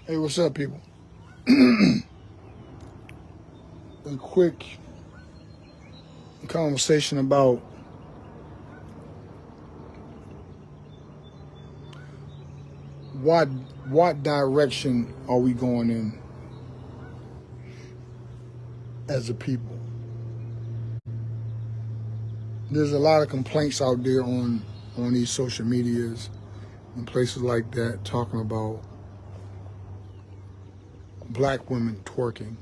Hey, what's up, people? A quick conversation about what direction are we going in as a people. There's a lot of complaints out there on these social medias and places like that talking about black women twerking.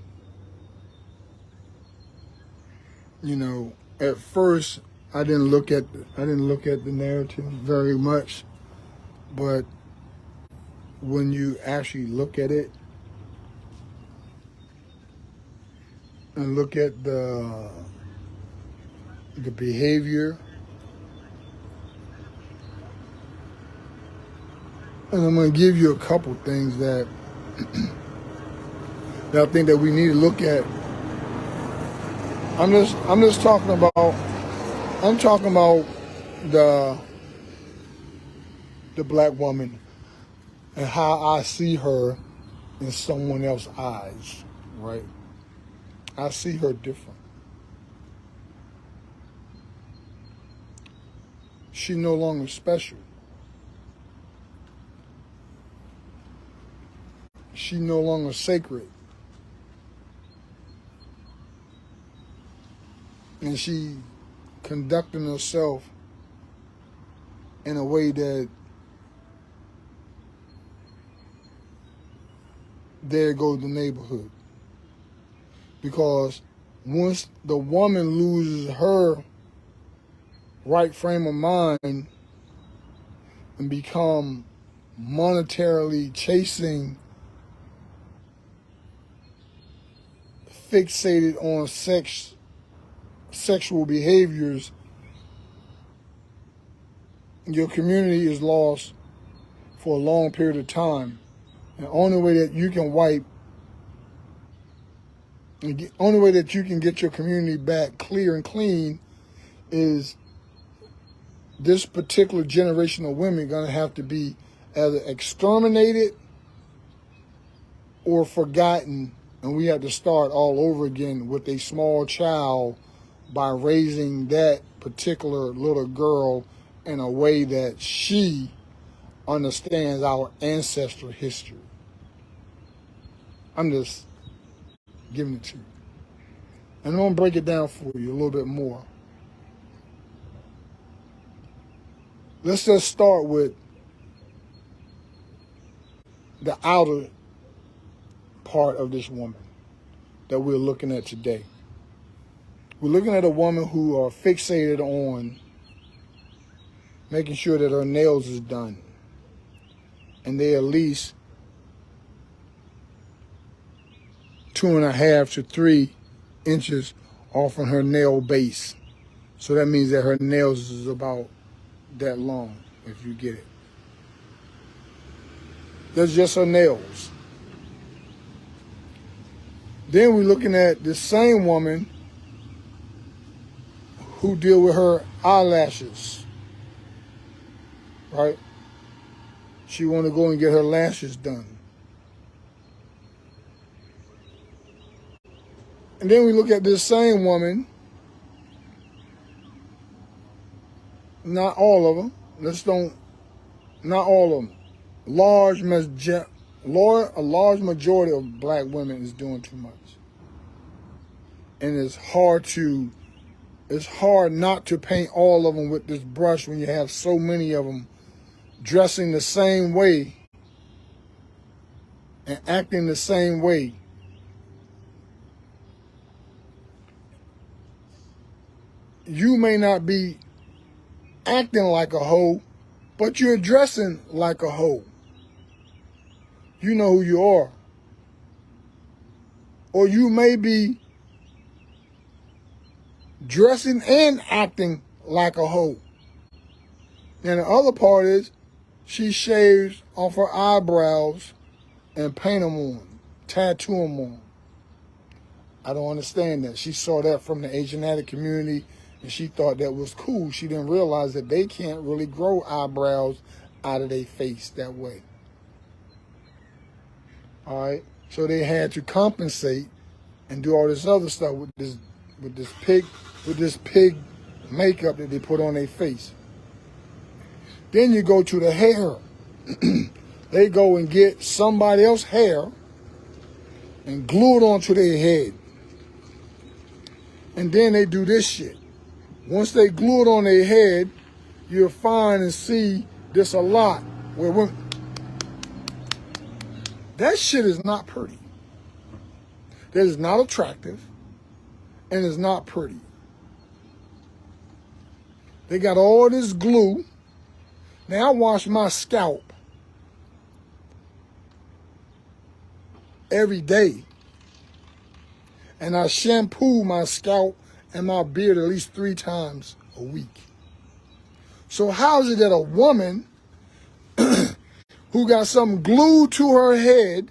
You know, at first I didn't look at the narrative very much, but when you actually look at it and look at the behavior, and I'm going to give you a couple things that I think that we need to look at. I'm just talking about the black woman and how I see her in someone else's eyes, right? I see her different. She's no longer special. She's no longer sacred. And she conducting herself in a way that there goes the neighborhood. Because once the woman loses her right frame of mind and become monetarily chasing, fixated on sexual behaviors, your community is lost for a long period of time. And the only way that you can only way that you can get your community back clear and clean is this particular generation of women going to have to be either exterminated or forgotten, and we have to start all over again with a small child by raising that particular little girl in a way that she understands our ancestral history. I'm just giving it to you. And I'm going to break it down for you a little bit more. Let's just start with the outer part of this woman that we're looking at today. We're looking at a woman who are fixated on making sure that her nails is done, and they at least 2.5 to 3 inches off on her nail base. So that means that her nails is about that long, if you get it. That's just her nails. Then we're looking at the same woman who deal with her eyelashes, right? She want to go and get her lashes done. And then we look at this same woman, not all of them, not all of them. A large majority of black women is doing too much. And it's hard not to paint all of them with this brush when you have so many of them dressing the same way and acting the same way. You may not be acting like a hoe, but you're dressing like a hoe. You know who you are. Or you may be dressing and acting like a hoe. And the other part is she shaves off her eyebrows and paint them on, tattoo them on. I don't understand that. She saw that from the Asiatic community and she thought that was cool. She didn't realize that they can't really grow eyebrows out of their face that way. All right. So they had to compensate and do all this other stuff with this pig makeup that they put on their face. Then you go to the hair. They go and get somebody else's hair and glue it onto their head. And then they do this shit. Once they glue it on their head, you'll find and see this a lot. Where women, that shit is not pretty. That is not attractive and is not pretty. They got all this glue. Now I wash my scalp every day. And I shampoo my scalp and my beard at least 3 times a week. So how is it that a woman who got something glued to her head,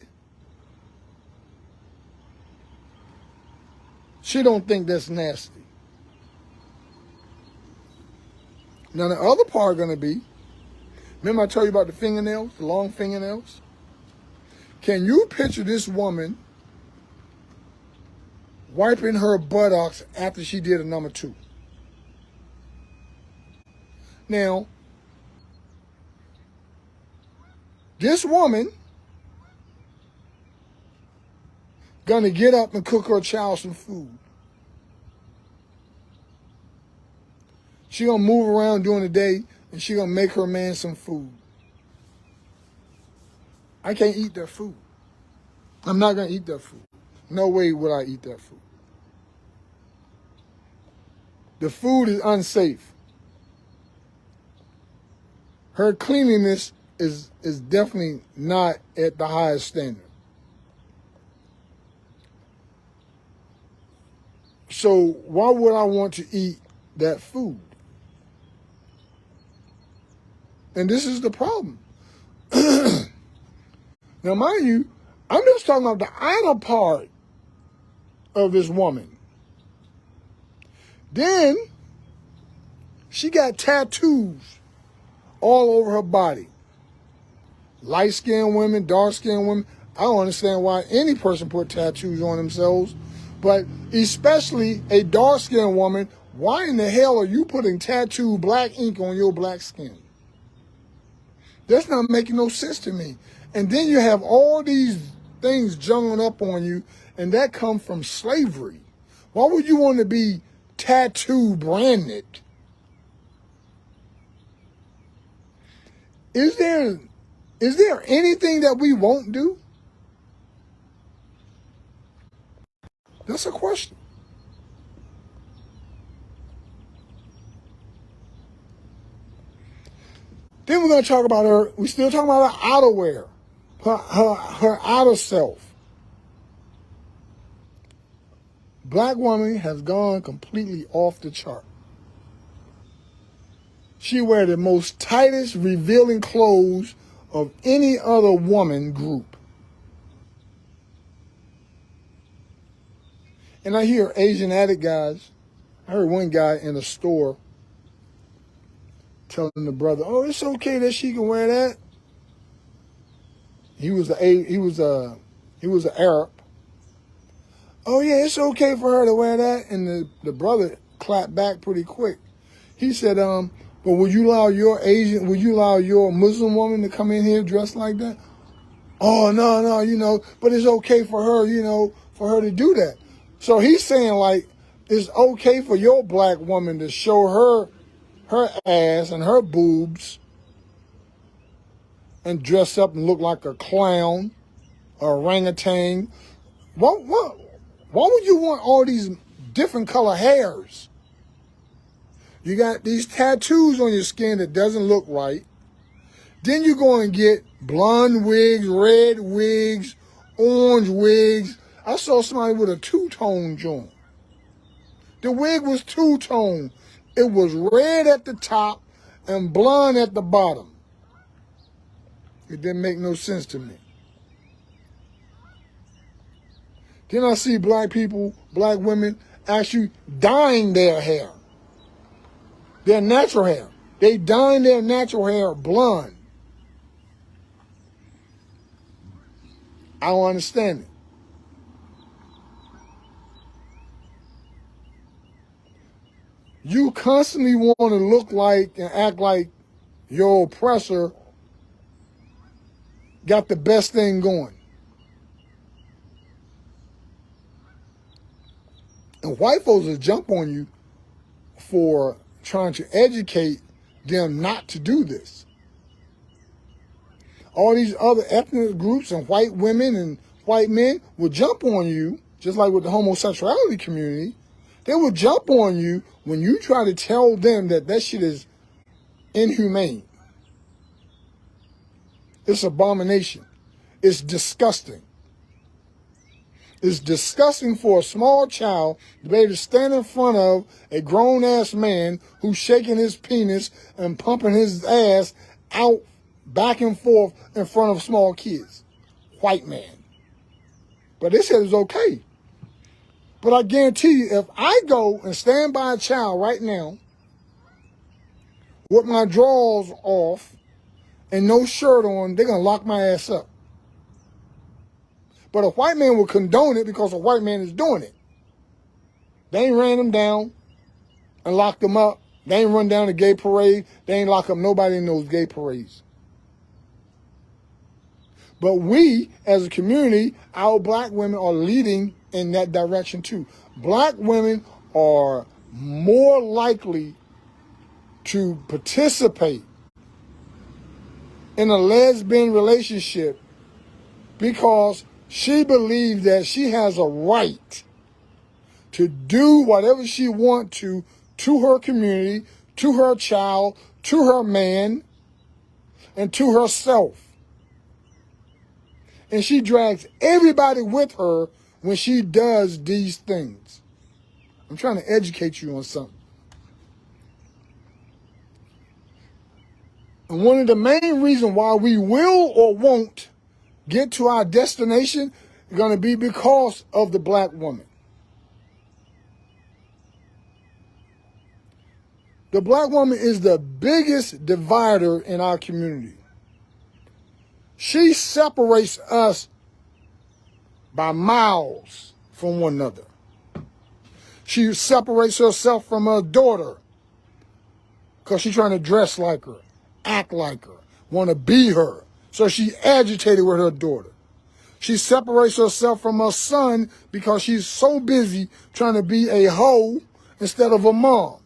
she don't think that's nasty? Now the other part going to be, remember I told you about the fingernails, the long fingernails? Can you picture this woman wiping her buttocks after she did a number 2? Now, this woman gonna get up and cook her child some food. She gonna move around during the day and she gonna make her man some food. I can't eat that food. I'm not gonna eat that food. No way will I eat that food. The food is unsafe. Her cleanliness is definitely not at the highest standard. So why would I want to eat that food? And this is the problem. Now, mind you, I'm just talking about the outer part of this woman. Then she got tattoos all over her body. Light-skinned women, dark-skinned women. I don't understand why any person put tattoos on themselves, but especially a dark-skinned woman, why in the hell are you putting tattooed black ink on your black skin? That's not making no sense to me. And then you have all these things jungling up on you, and that comes from slavery. Why would you want to be tattoo branded? Is there anything that we won't do? That's a question. Then we're going to talk about her. We're still talking about her outerwear, her outer self. Black woman has gone completely off the chart. She wears the most tightest, revealing clothes of any other woman group. And I hear Asiatic guys. I heard one guy in a store telling the brother, "Oh, it's okay that she can wear that." He was an Arab. "Oh yeah, it's okay for her to wear that." And the brother clapped back pretty quick. He said, "But would you allow your Muslim woman to come in here dressed like that?" "Oh no, but it's okay for her, for her to do that." So he's saying like it's okay for your black woman to show her ass and her boobs and dress up and look like a clown or orangutan. Why would you want all these different color hairs? You got these tattoos on your skin that doesn't look right. Then you go and get blonde wigs, red wigs, orange wigs. I saw somebody with a two-tone joint. The wig was two-tone. It was red at the top and blonde at the bottom. It didn't make no sense to me. Then I see black women actually dyeing their hair. Their natural hair. They dyeing their natural hair blonde. I don't understand it. You constantly want to look like and act like your oppressor got the best thing going. And white folks will jump on you for trying to educate them not to do this. All these other ethnic groups and white women and white men will jump on you, just like with the homosexuality community. They will jump on you when you try to tell them that that shit is inhumane. It's abomination. It's disgusting. It's disgusting for a small child to be able to stand in front of a grown-ass man who's shaking his penis and pumping his ass out back and forth in front of small kids. White man. But they said it's okay. But I guarantee you, if I go and stand by a child right now with my drawers off and no shirt on, they're going to lock my ass up. But a white man will condone it because a white man is doing it. They ain't ran them down and locked them up. They ain't run down a gay parade. They ain't lock up nobody in those gay parades. But we, as a community, our black women are leading in that direction too. Black women are more likely to participate in a lesbian relationship because she believes that she has a right to do whatever she wants to her community, to her child, to her man, and to herself. And she drags everybody with her when she does these things. I'm trying to educate you on something. And one of the main reasons why we will or won't get to our destination is going to be because of the black woman. The black woman is the biggest divider in our community. She separates us by miles from one another. She separates herself from her daughter because she's trying to dress like her, act like her, want to be her. So she agitated with her daughter. She separates herself from her son because she's so busy trying to be a hoe instead of a mom.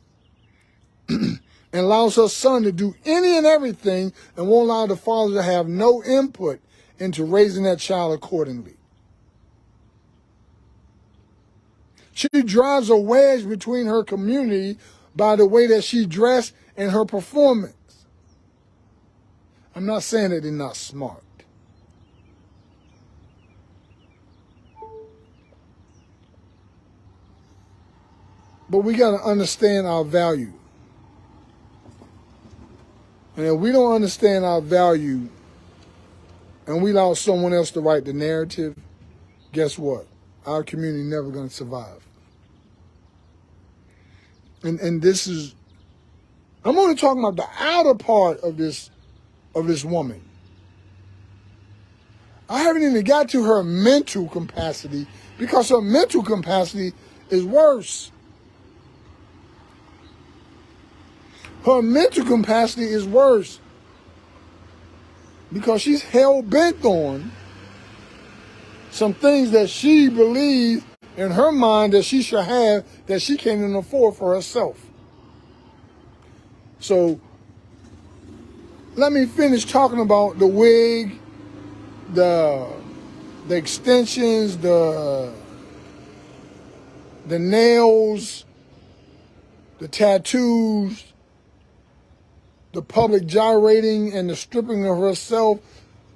And allows her son to do any and everything and won't allow the father to have no input into raising that child accordingly. She drives a wedge between her community by the way that she dressed and her performance. I'm not saying that they're not smart. But we got to understand our value. And if we don't understand our value and we allow someone else to write the narrative, guess what? Our community never going to survive. And this is, I'm only talking about the outer part of this woman. I haven't even got to her mental capacity because her mental capacity is worse. Her mental capacity is worse because she's hell-bent on some things that she believes in her mind that she should have that she can't even afford for herself. So let me finish talking about the wig, the extensions, the nails, the tattoos, the public gyrating and the stripping of herself,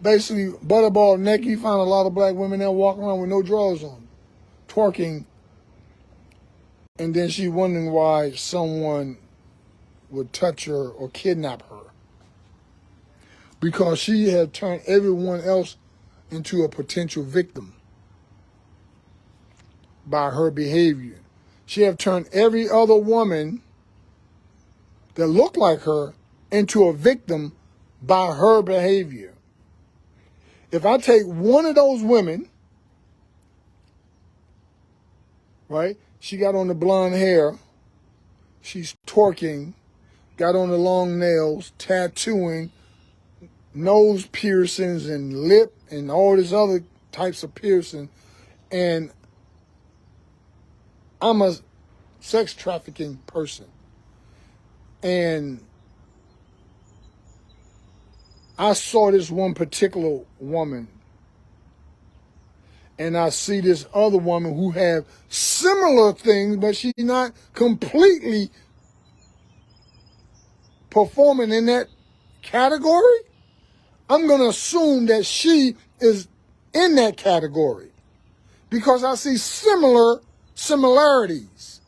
basically butterball neck. You find a lot of black women there walking around with no drawers on, twerking, and then she wondering why someone would touch her or kidnap her. Because she had turned everyone else into a potential victim by her behavior. She had turned every other woman that looked like her into a victim by her behavior. If I take one of those women, right? She got on the blonde hair. She's twerking, got on the long nails, tattooing, nose piercings and lip and all these other types of piercing. And I'm a sex trafficking person. And I saw this one particular woman, and I see this other woman who have similar things, but she's not completely performing in that category. I'm going to assume that she is in that category because I see similarities.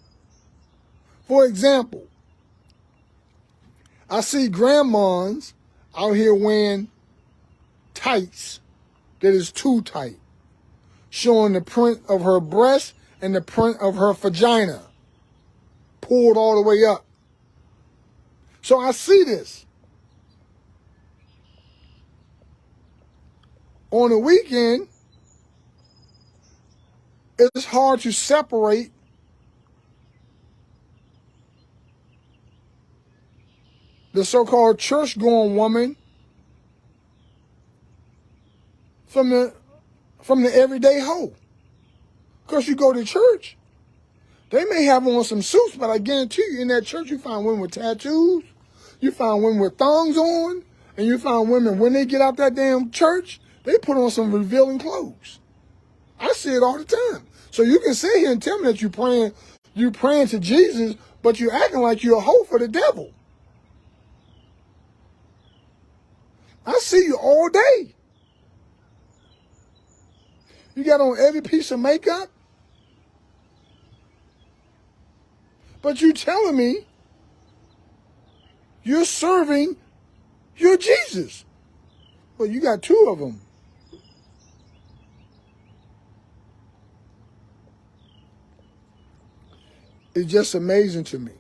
For example, I see grandmas out here wearing tights that is too tight, showing the print of her breast and the print of her vagina pulled all the way up. So I see this. On the weekend, it's hard to separate the so-called church-going woman from the everyday hoe. Because you go to church, they may have on some suits, but I guarantee you in that church you find women with tattoos, you find women with thongs on, and you find women, when they get out that damn church, they put on some revealing clothes. I see it all the time. So you can sit here and tell me that you praying to Jesus, but you're acting like you're a hoe for the devil. I see you all day. You got on every piece of makeup, but you telling me you're serving your Jesus. Well, you got two of them. It's just amazing to me.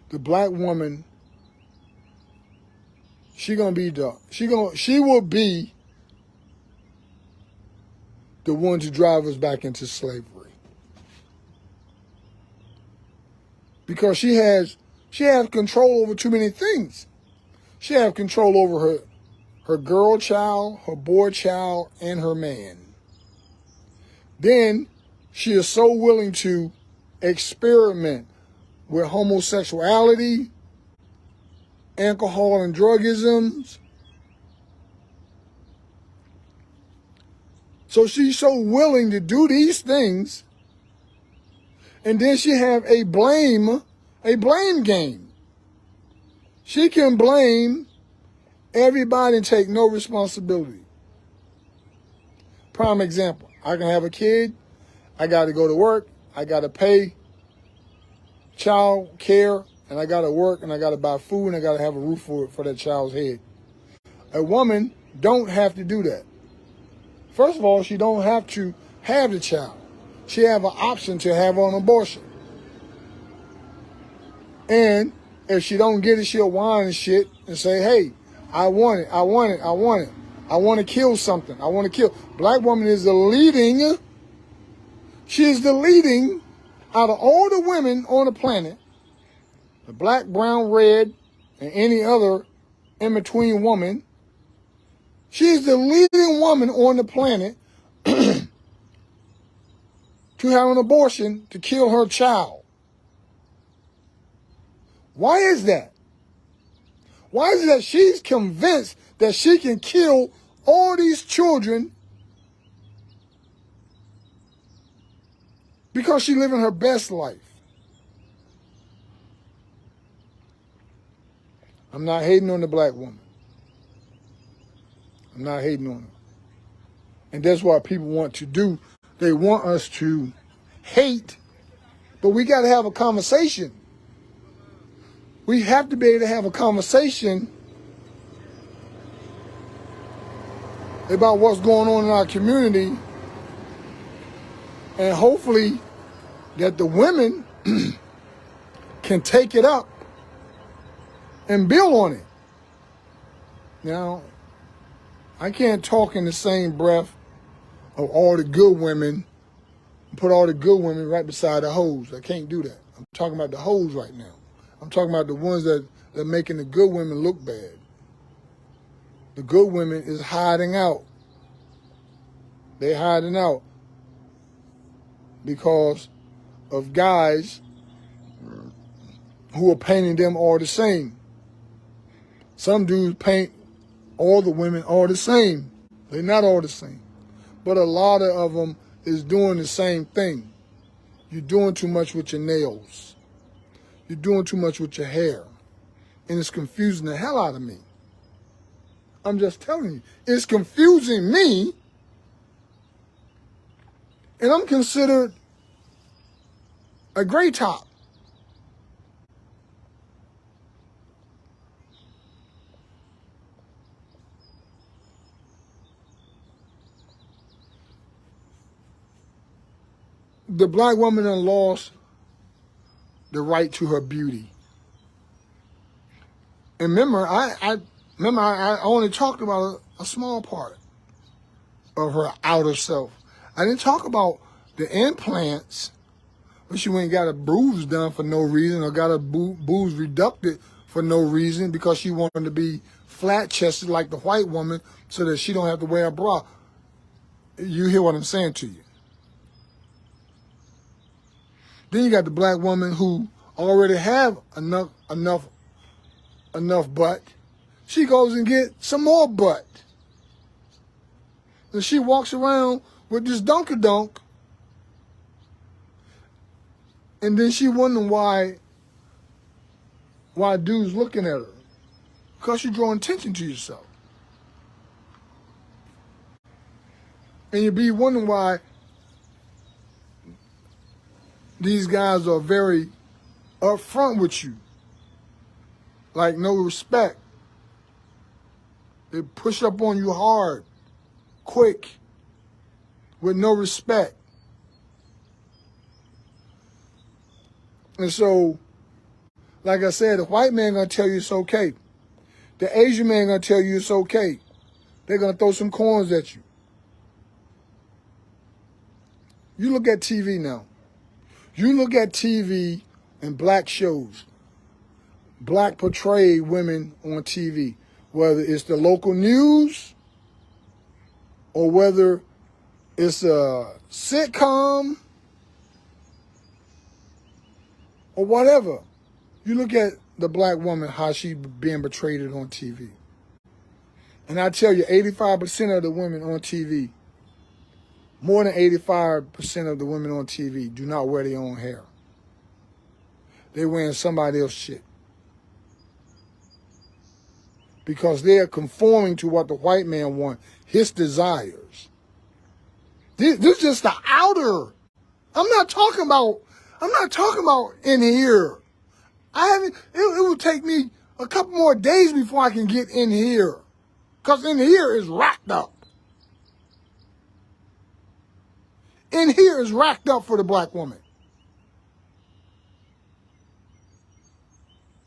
The black woman, she will be the one to drive us back into slavery. Because she has control over too many things. She has control over her girl child, her boy child, and her man. Then she is so willing to experiment with homosexuality, alcohol and drugisms. So she's so willing to do these things, and then she have a blame game. She can blame everybody and take no responsibility. Prime example, I can have a kid, I got to go to work, I got to pay child care, and I got to work, and I got to buy food, and I got to have a roof for that child's head. A woman don't have to do that. First of all, she don't have to have the child. She have an option to have an abortion. And if she don't get it, she'll whine and shit and say, hey, I want it, I want it, I want it. I want to kill something. I want to kill. Black woman is the leading, she is the leading out of all the women on the planet, the black, brown, red, and any other in-between woman. She is the leading woman on the planet to have an abortion to kill her child. Why is that? Why is it that she's convinced that she can kill all these children because she's living her best life? I'm not hating on the black woman. I'm not hating on her. And that's what people want to do. They want us to hate, but we got to have a conversation. We have to be able to have a conversation about what's going on in our community, and hopefully that the women can take it up and build on it. Now, I can't talk in the same breath of all the good women, put all the good women right beside the hoes. I can't do that. I'm talking about the hoes right now. I'm talking about the ones that are making the good women look bad. The good women is hiding out. They're hiding out because of guys who are painting them all the same. Some dudes paint all the women all the same. They're not all the same. But a lot of them is doing the same thing. You're doing too much with your nails. You're doing too much with your hair. And it's confusing the hell out of me. I'm just telling you. It's confusing me. And I'm considered a gray top. The black woman done lost the right to her beauty. And remember, I only talked about a small part of her outer self. I didn't talk about the implants, but she went and got a bruise done for no reason, or got a boobs reducted for no reason because she wanted to be flat-chested like the white woman so that she don't have to wear a bra. You hear what I'm saying to you? Then you got the black woman who already have enough butt. She goes and get some more butt. And she walks around with this dunk. And then she wondering why dudes looking at her. Because you're drawing attention to yourself. And you be wondering why these guys are very upfront with you. Like no respect. They push up on you hard, quick, with no respect. And so, like I said, the white man gonna tell you it's okay. The Asian man gonna tell you it's okay. They're gonna throw some coins at you. You look at TV now. You look at TV and black shows. Black portrayed women on TV, whether it's the local news or whether it's a sitcom or whatever. You look at the black woman, how she being portrayed on TV. And I tell you, 85% of the women on TV, more than 85% of the women on TV do not wear their own hair. They're wearing somebody else's shit. Because they are conforming to what the white man wants, his desires. This is just the outer. I'm not talking about in here. It will take me a couple more days before I can get in here. Because in here is racked up. In here is racked up for the black woman.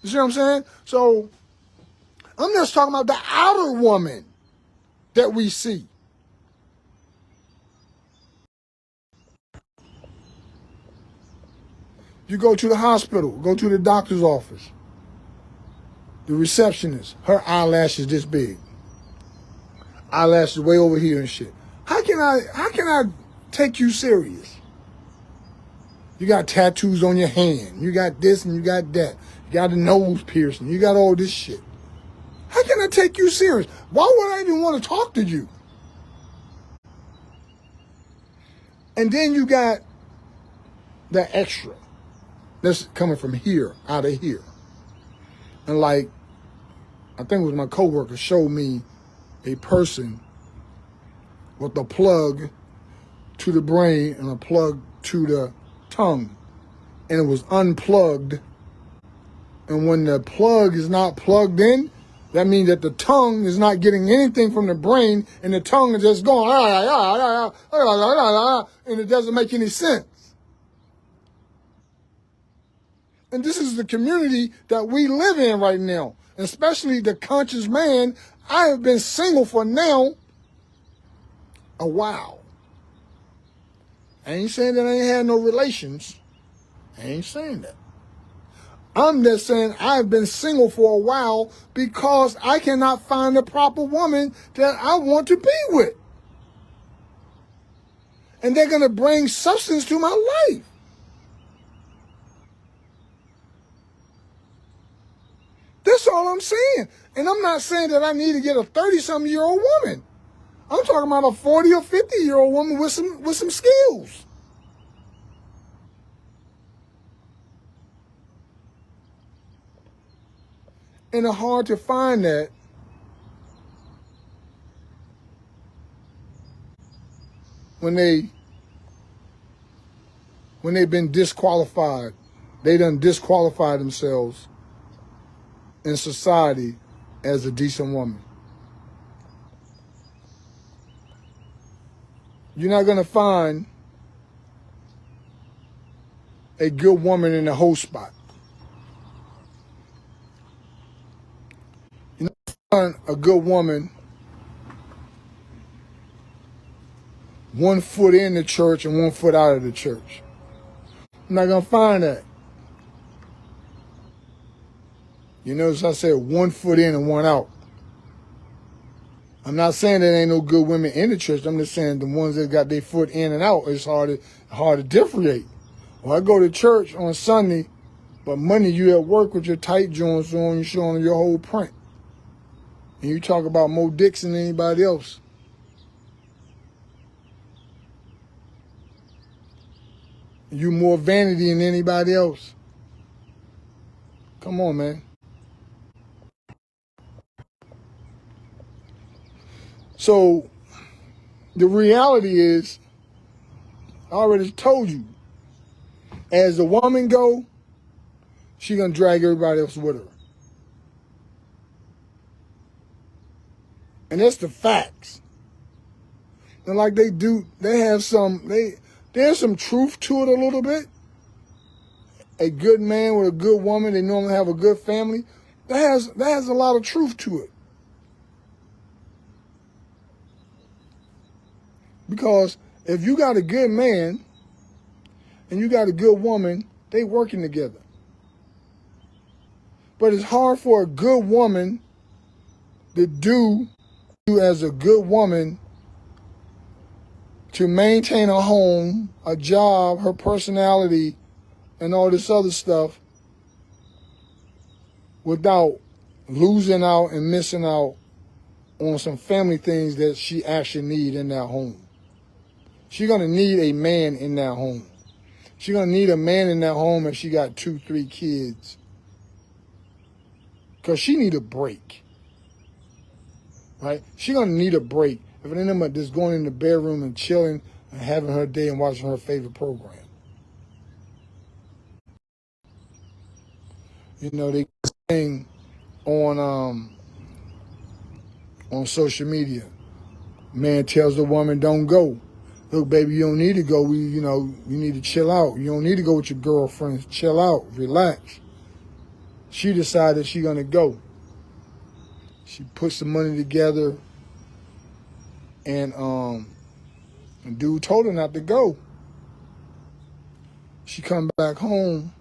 You see what I'm saying? So, I'm just talking about the outer woman that we see. You go to the hospital, go to the doctor's office. The receptionist, her eyelashes this big. Eyelashes way over here and shit. How can I take you serious? You got tattoos on your hand. You got this and you got that. You got a nose piercing. You got all this shit. How can I take you serious? Why would I even want to talk to you? And then you got the extra that's coming from here, out of here. And like, I think it was my coworker showed me a person with a plug to the brain and a plug to the tongue. And it was unplugged. And when the plug is not plugged in, that means that the tongue is not getting anything from the brain, and the tongue is just going, and it doesn't make any sense. And this is the community that we live in right now, especially the conscious man. I have been single for now a while. I ain't saying that I ain't had no relations. I ain't saying that. I'm just saying I've been single for a while because I cannot find the proper woman that I want to be with. And they're going to bring substance to my life. That's all I'm saying. And I'm not saying that I need to get a 30-something-year-old woman. I'm talking about a 40 or 50-year-old woman with some skills. And it's hard to find that when they've been disqualified. They done disqualified themselves in society as a decent woman. You're not going to find a good woman in the whole spot. You're not going to find a good woman 1 foot in the church and 1 foot out of the church. I'm not going to find that. You notice I said 1 foot in and 1 out. I'm not saying there ain't no good women in the church. I'm just saying the ones that got their foot in and out, it's hard to differentiate. Well, I go to church on Sunday, but Monday you at work with your tight joints on, you showing your whole print. And you talk about more dicks than anybody else. You more vanity than anybody else. Come on, man. So the reality is, I already told you, as the woman go, she gonna drag everybody else with her. And that's the facts. And like there's some truth to it a little bit. A good man with a good woman, they normally have a good family. That has a lot of truth to it. Because if you got a good man and you got a good woman, they working together. But it's hard for a good woman to do as a good woman to maintain a home, a job, her personality, and all this other stuff without losing out and missing out on some family things that she actually need in that home. She's going to need a man in that home. She's going to need a man in that home if she got 2, 3 kids. Because she need a break. Right? She's going to need a break. If it ain't nothing but just going in the bedroom and chilling and having her day and watching her favorite program. You know, they saying on social media, man tells the woman, don't go. Look, baby, you don't need to go. You need to chill out. You don't need to go with your girlfriends. Chill out. Relax. She decided she's going to go. She put some money together, and dude told her not to go. She come back home.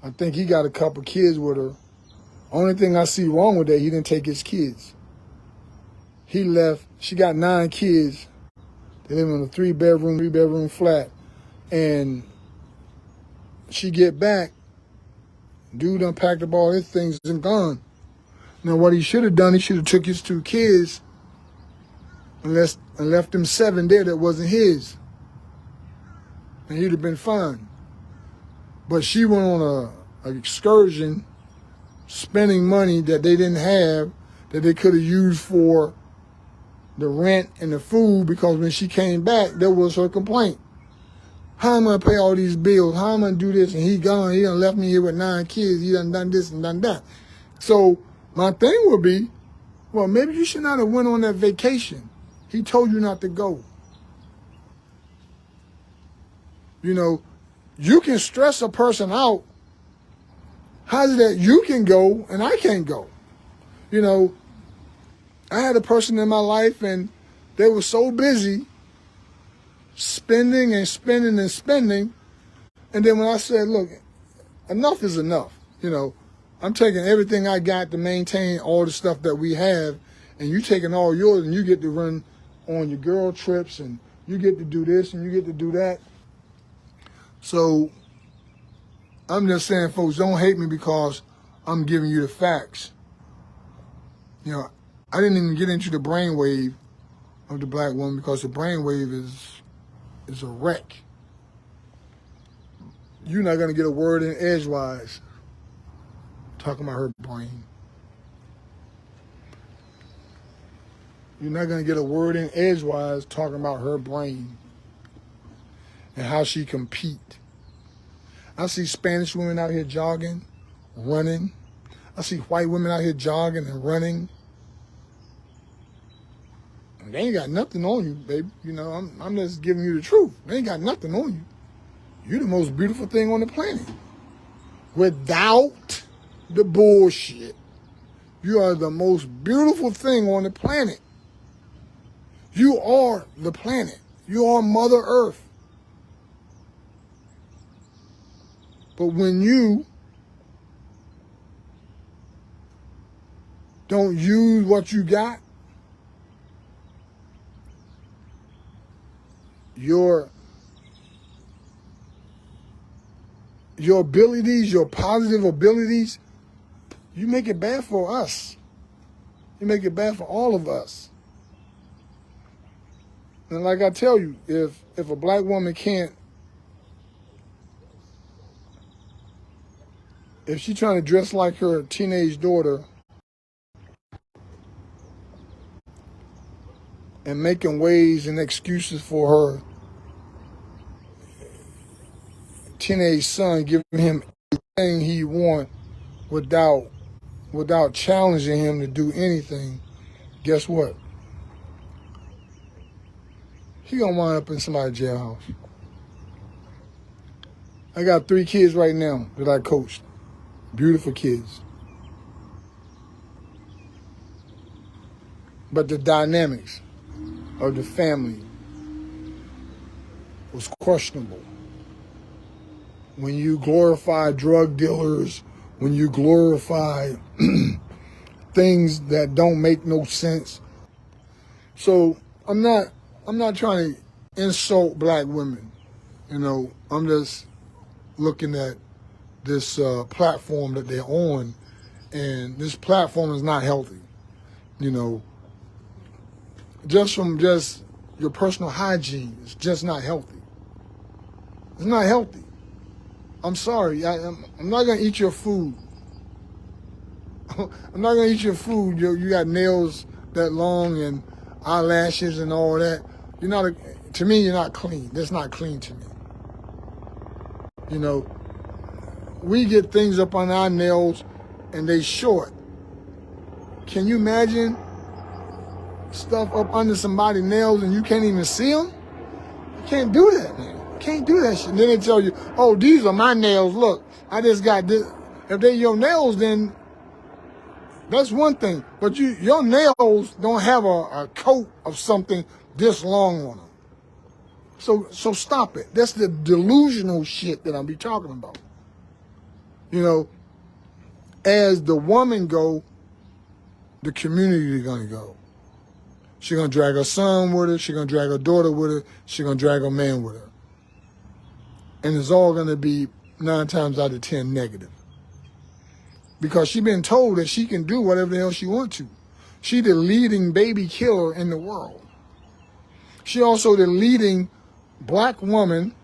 I think he got a couple kids with her. Only thing I see wrong with that, he didn't take his kids. He left. She got 9 kids. They live in a 3-bedroom flat. And she get back, dude done packed up all his things and gone. Now what he should have done, he should have took his 2 kids and left them 7 there that wasn't his. And he'd have been fine. But she went on an excursion, spending money that they didn't have, that they could have used for the rent and the food, because when she came back, that was her complaint. How am I going to pay all these bills? How am I going to do this? And he gone. He done left me here with 9 kids. He done this and done that. So my thing would be, well, maybe you should not have went on that vacation. He told you not to go. You know, you can stress a person out. How's it that you can go and I can't go? You know, I had a person in my life and They were so busy spending and spending and spending. And then when I said, look, enough is enough. You know, I'm taking everything I got to maintain all the stuff that we have, and you taking all yours, and you get to run on your girl trips, and you get to do this, and you get to do that. So I'm just saying, folks, don't hate me because I'm giving you the facts. You know, I didn't even get into the brainwave of the black woman because the brainwave is a wreck. You're not going to get a word in edgewise talking about her brain. You're not going to get a word in edgewise talking about her brain and how she compete. I see Spanish women out here jogging, running. I see white women out here jogging and running. And they ain't got nothing on you, baby. You know, I'm just giving you the truth. They ain't got nothing on you. You're the most beautiful thing on the planet. Without the bullshit, you are the most beautiful thing on the planet. You are the planet. You are Mother Earth. But when you don't use what you got, your abilities, your positive abilities, you make it bad for us. You make it bad for all of us. And like I tell you, if a black woman can't, if she's trying to dress like her teenage daughter and making ways and excuses for her teenage son, giving him everything he wants without challenging him to do anything, guess what? He gonna wind up in somebody's jailhouse. I got 3 kids right now that I coached. Beautiful kids. But the dynamics of the family was questionable. When you glorify drug dealers, when you glorify things that don't make no sense. So I'm not trying to insult black women. You know, I'm just looking at this platform that they're on, and this platform is not healthy. You know, just from just your personal hygiene, it's just not healthy. It's not healthy. I'm sorry. I'm not going to eat your food. I'm not going to eat your food. You got nails that long and eyelashes and all that. To me, you're not clean. That's not clean to me. You know, we get things up on our nails and they short. Can you imagine stuff up under somebody's nails and you can't even see them? You can't do that, man. You can't do that shit. And then they tell you, oh, these are my nails. Look, I just got this. If they're your nails, then that's one thing. But your nails don't have a coat of something this long on them. So stop it. That's the delusional shit that I'll be talking about. You know, as the woman go, the community is going to go. She's going to drag her son with her. She's going to drag her daughter with her. She's going to drag her man with her. And it's all going to be 9 times out of 10 negative. Because she's been told that she can do whatever the hell she wants to. She's the leading baby killer in the world. She also the leading black woman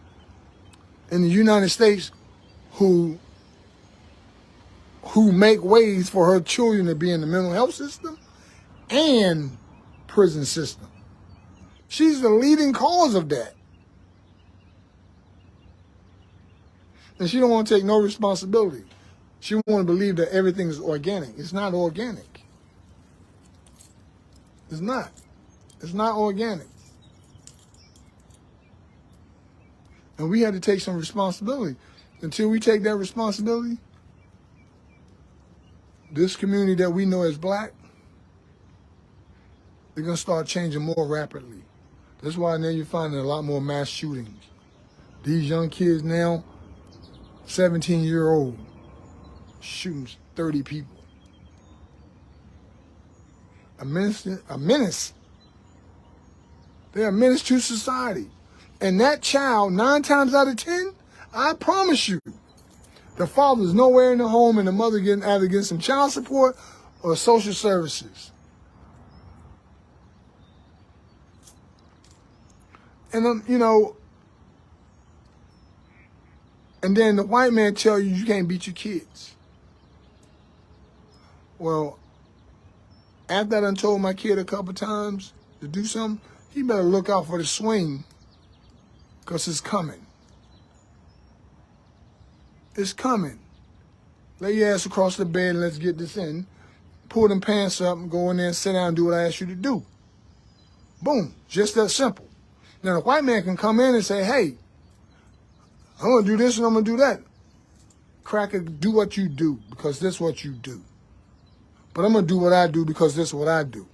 in the United States who make ways for her children to be in the mental health system and prison system. She's the leading cause of that. And she don't want to take no responsibility. She want to believe that everything is organic. It's not organic. It's not. It's not organic. And we had to take some responsibility. Until we take that responsibility, this community that we know as black, they're going to start changing more rapidly. That's why now you're finding a lot more mass shootings. These young kids now, 17-year-old, shooting 30 people. A menace. They're a menace to society. And that child, 9 times out of 10, I promise you, the father's nowhere in the home and the mother either getting some child support or social services. And and then the white man tell you you can't beat your kids. Well, after I done told my kid a couple times to do something, he better look out for the swing, because it's coming. It's coming. Lay your ass across the bed and let's get this in. Pull them pants up and go in there and sit down and do what I asked you to do. Boom. Just that simple. Now, the white man can come in and say, hey, I'm going to do this and I'm going to do that. Cracker, do what you do because this is what you do. But I'm going to do what I do because this is what I do.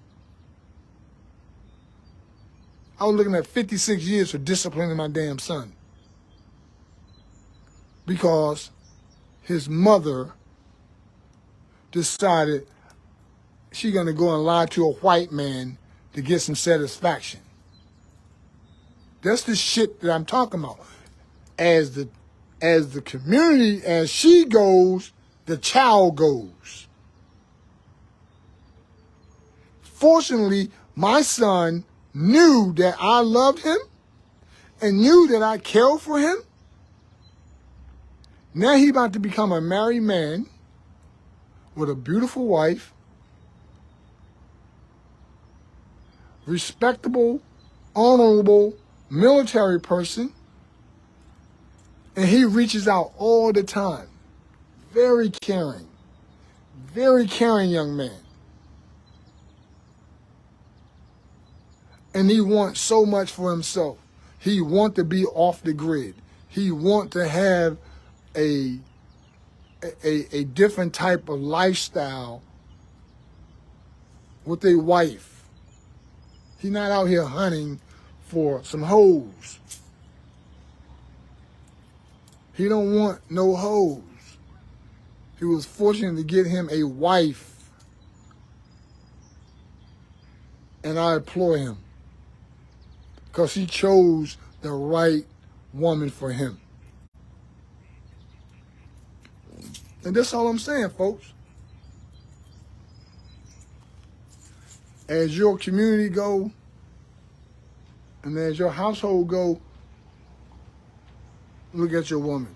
I was looking at 56 years for disciplining my damn son. Because his mother decided she's going to go and lie to a white man to get some satisfaction. That's the shit that I'm talking about. As the community, as she goes, the child goes. Fortunately, my son knew that I loved him and knew that I cared for him. Now he about to become a married man with a beautiful wife, respectable, honorable military person, and he reaches out all the time. Very caring young man. And he wants so much for himself. He wants to be off the grid. He wants to have a different type of lifestyle with a wife. He's not out here hunting for some hoes. He don't want no hoes. He was fortunate to get him a wife. And I applaud him. Because he chose the right woman for him. And that's all I'm saying, folks. As your community go, and as your household go, look at your woman.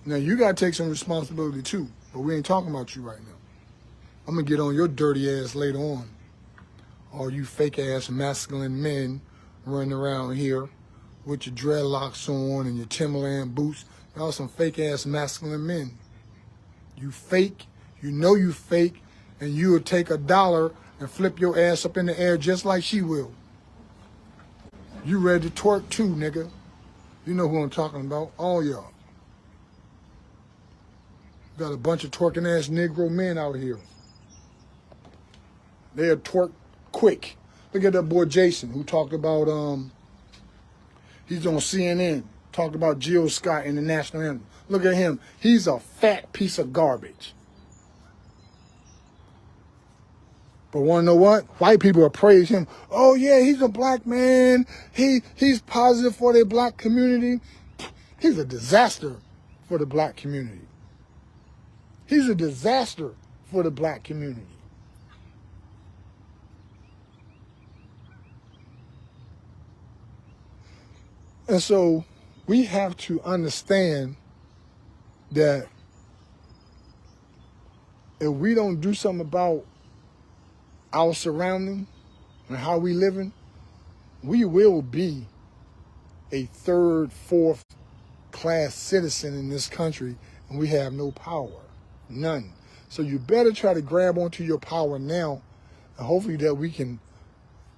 Now, you got to take some responsibility, too. But we ain't talking about you right now. I'm going to get on your dirty ass later on. All you fake-ass masculine men running around here with your dreadlocks on and your Timberland boots. Y'all some fake-ass masculine men. You fake, you know you fake, and you will take $1 and flip your ass up in the air just like she will. You ready to twerk too, nigga. You know who I'm talking about, all y'all. Got a bunch of twerking-ass Negro men out here. They'll twerk quick. Look at that boy Jason, who talked about, he's on CNN, talked about Jill Scott in the national anthem. Look at him. He's a fat piece of garbage. But want to know what? White people will praise him. Oh, yeah, he's a black man. He's positive for the black community. He's a disaster for the black community. He's a disaster for the black community. And so we have to understand that if we don't do something about our surrounding and how we living, we will be a third, fourth class citizen in this country and we have no power, none. So you better try to grab onto your power now and hopefully that we can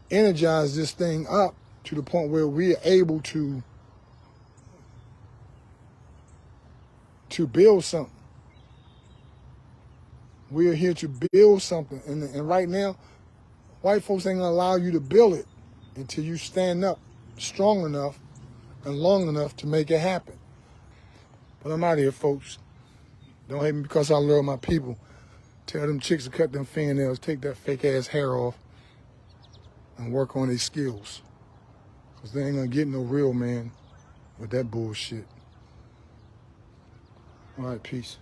energize this thing up to the point where we are able to build something. We are here to build something. And right now, white folks ain't gonna allow you to build it until you stand up strong enough and long enough to make it happen. But I'm out of here, folks. Don't hate me because I love my people. Tell them chicks to cut them fingernails, take that fake ass hair off, and work on their skills. Because they ain't gonna get no real man with that bullshit. All right, peace.